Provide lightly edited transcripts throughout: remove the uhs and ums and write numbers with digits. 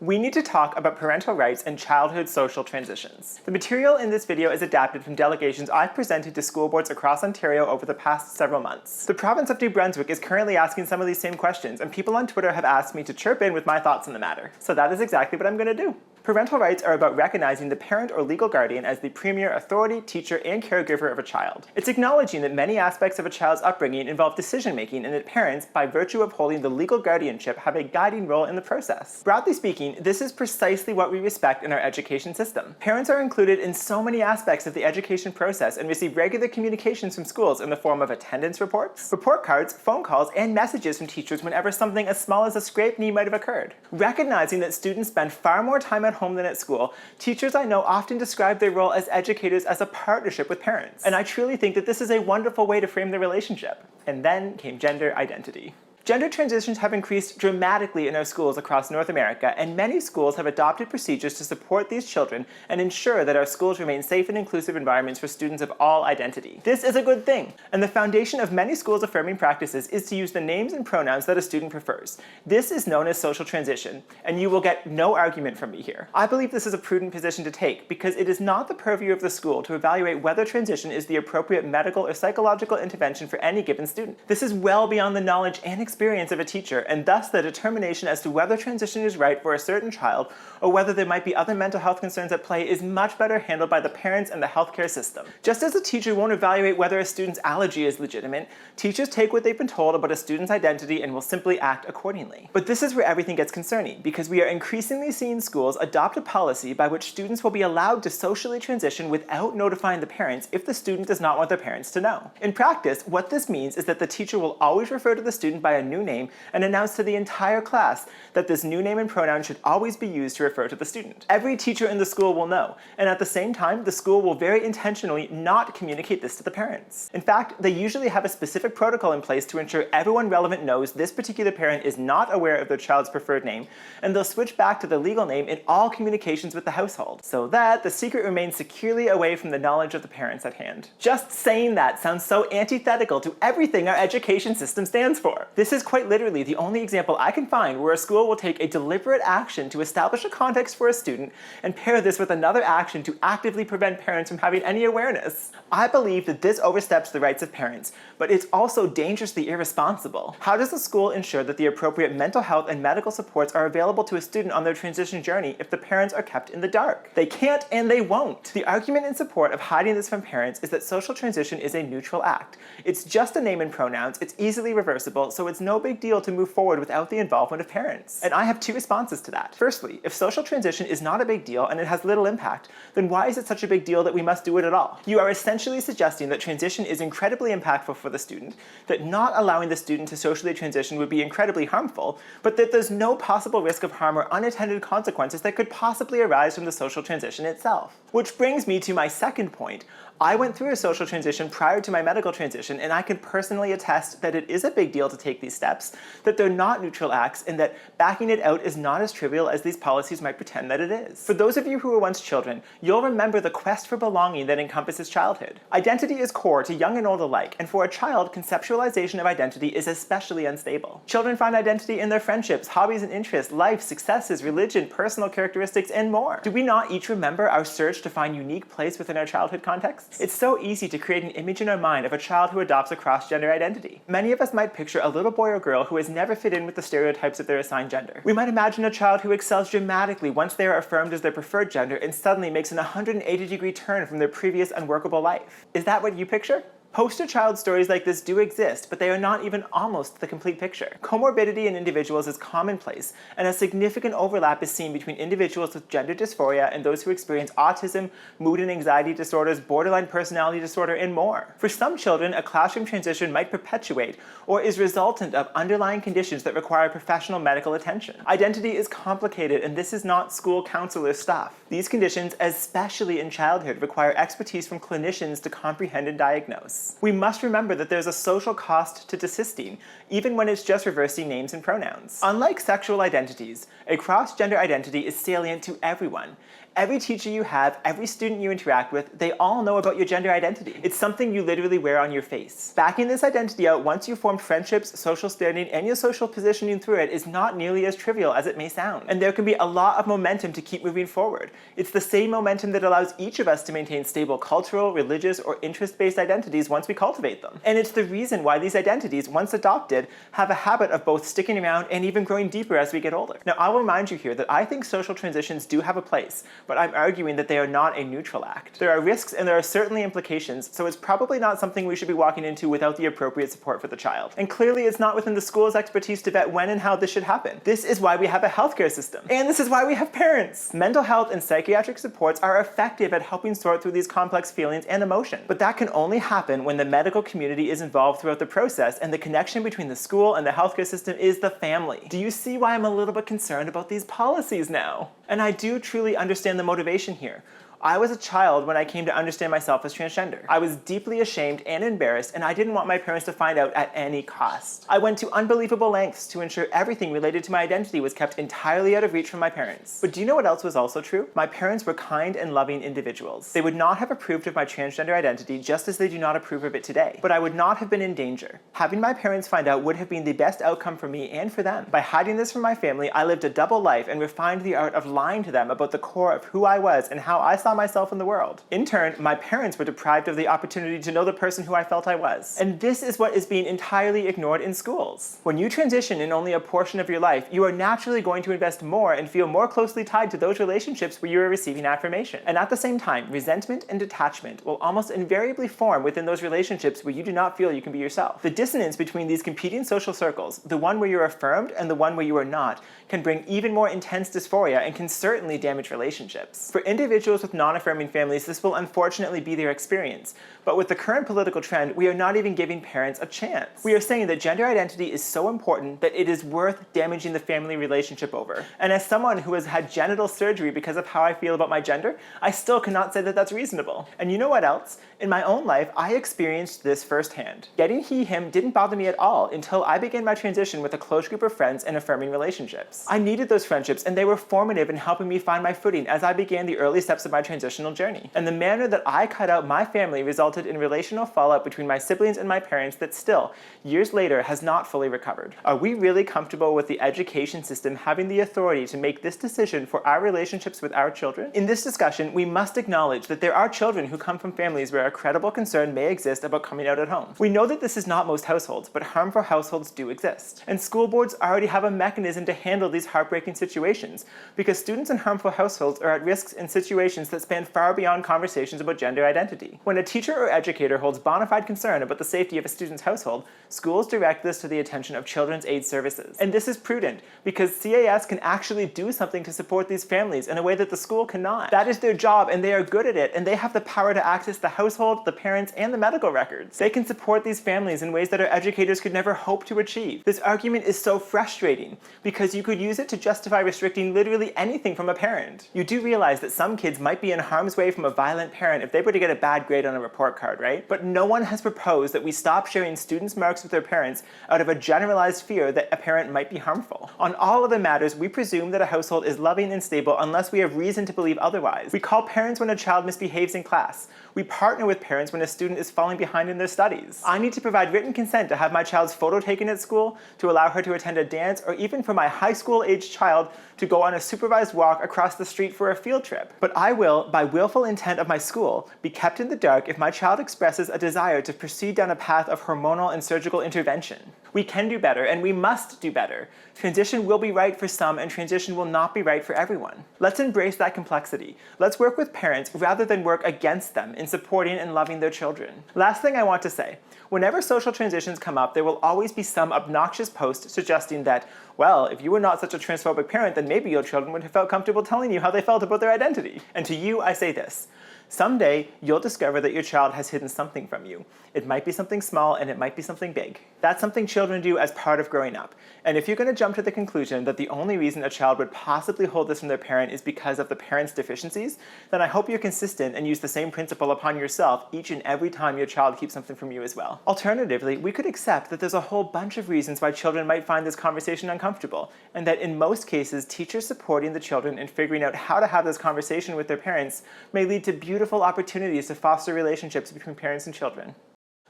we need to talk about parental rights and childhood social transitions. The material in this video is adapted from delegations I've presented to school boards across Ontario over the past several months. The province of New Brunswick is currently asking some of these same questions, and people on Twitter have asked me to chirp in with my thoughts on the matter. So that is exactly what I'm going to do. Parental rights are about recognizing the parent or legal guardian as the premier authority, teacher, and caregiver of a child. It's acknowledging that many aspects of a child's upbringing involve decision-making and that parents, by virtue of holding the legal guardianship, have a guiding role in the process. Broadly speaking, this is precisely what we respect in our education system. Parents are included in so many aspects of the education process and receive regular communications from schools in the form of attendance reports, report cards, phone calls, and messages from teachers whenever something as small as a scraped knee might have occurred. Recognizing that students spend far more time at home than at school, teachers I know often describe their role as educators as a partnership with parents. And I truly think that this is a wonderful way to frame the relationship. And then came gender identity. Gender transitions have increased dramatically in our schools across North America, and many schools have adopted procedures to support these children and ensure that our schools remain safe and inclusive environments for students of all identity. This is a good thing, and the foundation of many schools' affirming practices is to use the names and pronouns that a student prefers. This is known as social transition, and you will get no argument from me here. I believe this is a prudent position to take because it is not the purview of the school to evaluate whether transition is the appropriate medical or psychological intervention for any given student. This is well beyond the knowledge and experience of a teacher, and thus the determination as to whether transition is right for a certain child or whether there might be other mental health concerns at play is much better handled by the parents and the healthcare system. Just as a teacher won't evaluate whether a student's allergy is legitimate, teachers take what they've been told about a student's identity and will simply act accordingly. But this is where everything gets concerning, because we are increasingly seeing schools adopt a policy by which students will be allowed to socially transition without notifying the parents if the student does not want their parents to know. In practice, what this means is that the teacher will always refer to the student by a new name and announce to the entire class that this new name and pronoun should always be used to refer to the student. Every teacher in the school will know, and at the same time, the school will very intentionally not communicate this to the parents. In fact, they usually have a specific protocol in place to ensure everyone relevant knows this particular parent is not aware of their child's preferred name, and they'll switch back to the legal name in all communications with the household, so that the secret remains securely away from the knowledge of the parents at hand. Just saying that sounds so antithetical to everything our education system stands for. This is quite literally the only example I can find where a school will take a deliberate action to establish a context for a student and pair this with another action to actively prevent parents from having any awareness. I believe that this oversteps the rights of parents, but it's also dangerously irresponsible. How does a school ensure that the appropriate mental health and medical supports are available to a student on their transition journey if the parents are kept in the dark? They can't and they won't. The argument in support of hiding this from parents is that social transition is a neutral act. It's just a name and pronouns, it's easily reversible, so it's no big deal to move forward without the involvement of parents. And I have two responses to that. Firstly, if social transition is not a big deal and it has little impact, then why is it such a big deal that we must do it at all? You are essentially suggesting that transition is incredibly impactful for the student, that not allowing the student to socially transition would be incredibly harmful, but that there's no possible risk of harm or unintended consequences that could possibly arise from the social transition itself. Which brings me to my second point. I went through a social transition prior to my medical transition, and I can personally attest that it is a big deal to take these steps, that they're not neutral acts, and that backing it out is not as trivial as these policies might pretend that it is. For those of you who were once children, you'll remember the quest for belonging that encompasses childhood. Identity is core to young and old alike, and for a child, conceptualization of identity is especially unstable. Children find identity in their friendships, hobbies and interests, life, successes, religion, personal characteristics, and more. Do we not each remember our search to find unique place within our childhood context? It's so easy to create an image in our mind of a child who adopts a cross-gender identity. Many of us might picture a little boy or girl who has never fit in with the stereotypes of their assigned gender. We might imagine a child who excels dramatically once they are affirmed as their preferred gender and suddenly makes an 180-degree turn from their previous unworkable life. Is that what you picture? Poster child stories like this do exist, but they are not even almost the complete picture. Comorbidity in individuals is commonplace, and a significant overlap is seen between individuals with gender dysphoria and those who experience autism, mood and anxiety disorders, borderline personality disorder, and more. For some children, a classroom transition might perpetuate or is resultant of underlying conditions that require professional medical attention. Identity is complicated, and this is not school counselor stuff. These conditions, especially in childhood, require expertise from clinicians to comprehend and diagnose. choice. We must remember that there's a social cost to desisting, even when it's just reversing names and pronouns. Unlike sexual identities, a cross-gender identity is salient to everyone. Every teacher you have, every student you interact with, they all know about your gender identity. It's something you literally wear on your face. Backing this identity out once you've formed friendships, social standing, and your social positioning through it is not nearly as trivial as it may sound. And there can be a lot of momentum to keep moving forward. It's the same momentum that allows each of us to maintain stable cultural, religious, or interest-based identities once we cultivate them. And it's the reason why these identities, once adopted, have a habit of both sticking around and even growing deeper as we get older. Now, I'll remind you here that I think social transitions do have a place, but I'm arguing that they are not a neutral act. There are risks and there are certainly implications, so it's probably not something we should be walking into without the appropriate support for the child. And clearly it's not within the school's expertise to vet when and how this should happen. This is why we have a healthcare system. And this is why we have parents. Mental health and psychiatric supports are effective at helping sort through these complex feelings and emotion. But that can only happen when the medical community is involved throughout the process and the connection between the school and the healthcare system is the family. Do you see why I'm a little bit concerned about these policies now? And I do truly understand the motivation here. I was a child when I came to understand myself as transgender. I was deeply ashamed and embarrassed, and I didn't want my parents to find out at any cost. I went to unbelievable lengths to ensure everything related to my identity was kept entirely out of reach from my parents. But do you know what else was also true? My parents were kind and loving individuals. They would not have approved of my transgender identity just as they do not approve of it today. But I would not have been in danger. Having my parents find out would have been the best outcome for me and for them. By hiding this from my family, I lived a double life and refined the art of lying to them about the core of who I was and how I saw myself in the world. In turn, my parents were deprived of the opportunity to know the person who I felt I was. And this is what is being entirely ignored in schools. When you transition in only a portion of your life, you are naturally going to invest more and feel more closely tied to those relationships where you are receiving affirmation. And at the same time, resentment and detachment will almost invariably form within those relationships where you do not feel you can be yourself. The dissonance between these competing social circles, the one where you're affirmed and the one where you are not, can bring even more intense dysphoria and can certainly damage relationships. For individuals with non-affirming families, this will unfortunately be their experience. But with the current political trend, we are not even giving parents a chance. We are saying that gender identity is so important that it is worth damaging the family relationship over. And as someone who has had genital surgery because of how I feel about my gender, I still cannot say that that's reasonable. And you know what else? In my own life, I experienced this firsthand. Getting he, him didn't bother me at all until I began my transition with a close group of friends and affirming relationships. I needed those friendships, and they were formative in helping me find my footing as I began the early steps of my transitional journey. And the manner that I cut out my family resulted in relational fallout between my siblings and my parents that still, years later, has not fully recovered. Are we really comfortable with the education system having the authority to make this decision for our relationships with our children? In this discussion, we must acknowledge that there are children who come from families where a credible concern may exist about coming out at home. We know that this is not most households, but harmful households do exist. And school boards already have a mechanism to handle these heartbreaking situations, because students in harmful households are at risks in situations that span far beyond conversations about gender identity. When a teacher or educator holds bona fide concern about the safety of a student's household, schools direct this to the attention of Children's Aid Services. And this is prudent, because CAS can actually do something to support these families in a way that the school cannot. That is their job, and they are good at it, and they have the power to access the household, the parents, and the medical records. They can support these families in ways that our educators could never hope to achieve. This argument is so frustrating, because you could use it to justify restricting literally anything from a parent. You do realize that some kids might be in harm's way from a violent parent if they were to get a bad grade on a report card, right? But no one has proposed that we stop sharing students' marks with their parents out of a generalized fear that a parent might be harmful. On all other matters, we presume that a household is loving and stable unless we have reason to believe otherwise. We call parents when a child misbehaves in class. We partner with parents when a student is falling behind in their studies. I need to provide written consent to have my child's photo taken at school, to allow her to attend a dance, or even for my high school-aged child to go on a supervised walk across the street for a field trip. But I will, by willful intent of my school, be kept in the dark if my child expresses a desire to proceed down a path of hormonal and surgical intervention. We can do better, and we must do better. Transition will be right for some, and transition will not be right for everyone. Let's embrace that complexity. Let's work with parents rather than work against them in supporting and loving their children. Last thing I want to say, whenever social transitions come up, there will always be some obnoxious post suggesting that, well, if you were not such a transphobic parent, then maybe your children would have felt comfortable telling you how they felt about their identity. And to you, I say this. Someday, you'll discover that your child has hidden something from you. It might be something small and it might be something big. That's something children do as part of growing up. And if you're going to jump to the conclusion that the only reason a child would possibly hold this from their parent is because of the parent's deficiencies, then I hope you're consistent and use the same principle upon yourself each and every time your child keeps something from you as well. Alternatively, we could accept that there's a whole bunch of reasons why children might find this conversation uncomfortable, and that in most cases, teachers supporting the children in figuring out how to have this conversation with their parents may lead to beautiful opportunities to foster relationships between parents and children.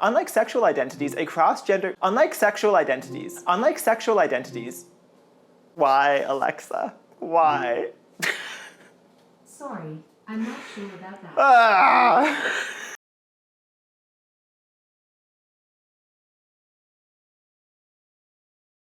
Unlike sexual identities, why, Alexa? Why? Sorry, I'm not sure about that. Ah!